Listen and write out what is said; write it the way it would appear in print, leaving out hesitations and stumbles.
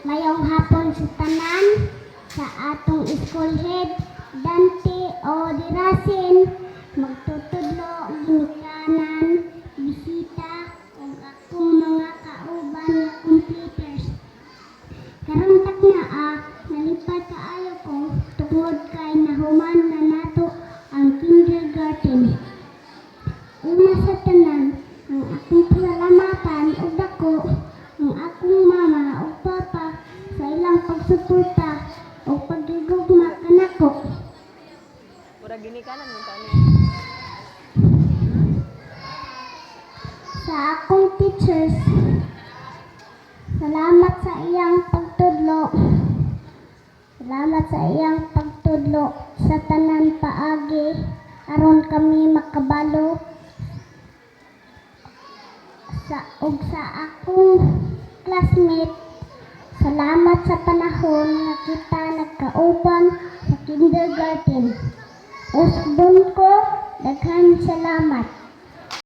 Mayong hapon sa tanan, sa atong school head, Dante o Dirasin, magtutudlo, ginikanan, bisita, o akong mga kauban nga computers. Karon tak na nalipad kaayo ko tungod kay nahuman na nato ang kindergarten. Una sa tanan, ang akong pasalamatan ug dako ang akong mama ug papa sa ilang pagsuporta o pagdugma kanako. Mura ginikanan mo tani. Sa akong teachers, salamat sa iyang pagtudlo. Salamat sa iyang pagtudlo sa tanan paagi aron kami makabalo sa akong classmate. Salamat sa panahon nga kita nagkauban sa kindergarten. Usbon ko, daghang salamat.